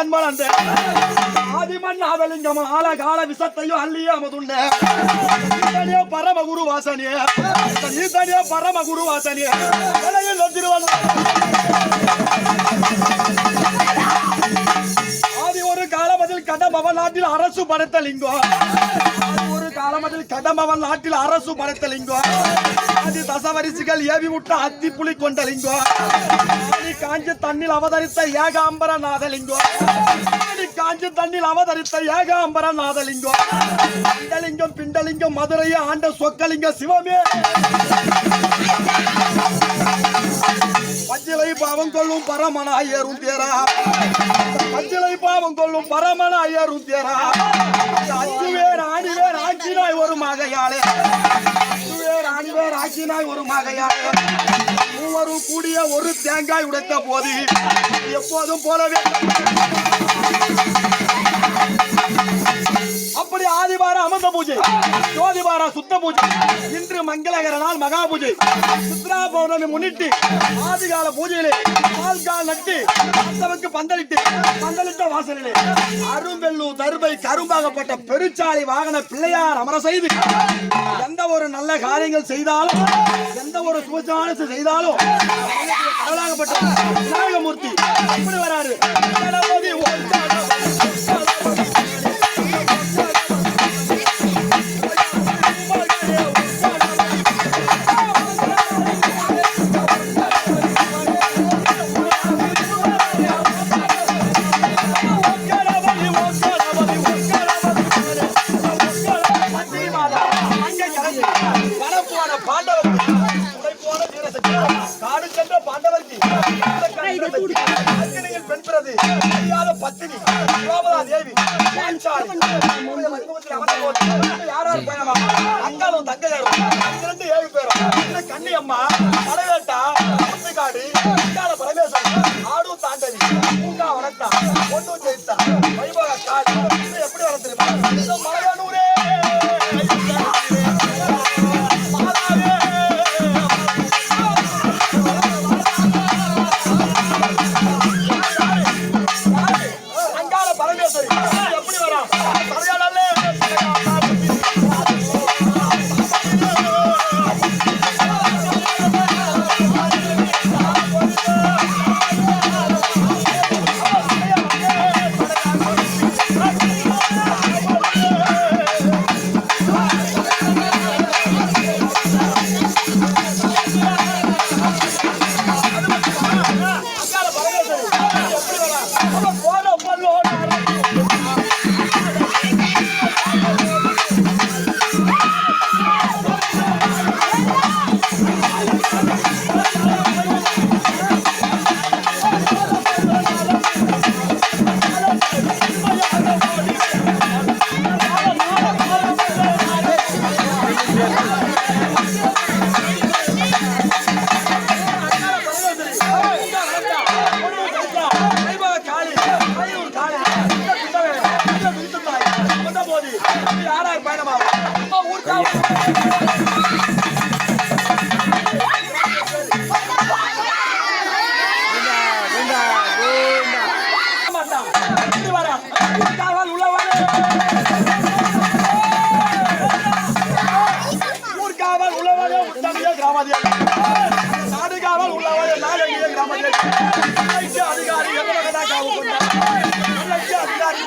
கண்மல அந்த ஆதிமன் ஆதலிங்கம் ஆல கால விசத்தையும் அள்ளியே அமதுண்ட நீதனியே பரம குரு வாசனியே நீதனியே பரம குரு வாசனியே தலையில் வச்சிருவான் ஆதி ஒரு காலமதில் கடம்பவன் நாட்டில் அரசு படைத்த லிங்கம் ஒரு காலமதில் கடம்பவன் நாட்டில் அரசு படைத்த லிங்கம் ஆதி தசவரிசிகள் ஏவி விட்ட அத்தி புலி கொண்ட லிங்கம் ஆதி காஞ்சி தண்ணில் அவதரித்த ஏகாம்பர நாதலிங்கம் ஆதி காஞ்சி தண்ணில் அவதரித்த ஏகாம்பர நாதலிங்கம் பிண்டலிங்கம் பிண்டலிங்கம் மதுரையை ஆண்ட சொக்கலிங்க சிவமே பச்சிலை பாவம் கொள்ளும் பரமனாயரும் தேரா பச்சிலை பாவம் கொள்ளும் பரமனாயரும் தேரா அஞ்சு பேர் ஆணிவேர் ஆக்கினாய் ஒரு மகையாளே அஞ்சு பேர் ஆணிவேர் ஆக்கினாய் ஒரு மகையாளே மூவரும் கூடிய ஒரு தேங்காய் உடைத்த போது எப்போதும் போலவே அப்படி ஆதிவார அமர்ந்த பூஜை ஜோதிவார சுத்த பூஜை இன்று மங்களகர நாள் மகா பூஜை சித்ரா பௌர்ணமி முன்னிட்டு ஆதிகால பூஜையிலே பால்கால் நட்டு அந்தவுக்கு பந்தலிட்ட வாசலிலே அரும்பெல்லூர் தருபை கரும்பாகப்பட்ட பெருச்சாளி வாகன பிள்ளையார் அமர செய்து எந்த ஒரு நல்ல காரியங்கள் செய்தாலும் எந்த ஒரு சுபச்சாரத்தை செய்தாலும் கடவுளாகப்பட்ட விநாயகமூர்த்தி எப்படி வராரு அங்காலும் தங்கையாரும் 7 பேரும் கண்ணியம்மா படவேட்டா முத்துக்காடு பரமேஸ்வரன் ஆடும் தாண்டவி பூங்கா வளர்த்தா பொண்ணு ஜெயித்தா வைபவ காடு எப்படி வளர்த்துருப்பா மலையானூரே அங்கால பரமேஸ்வரி எப்படி வரா சரியானே நாடுகாவல் உள்ளவரை நாடகிய கிராமத்தில் அதிகாரி அதிகாரி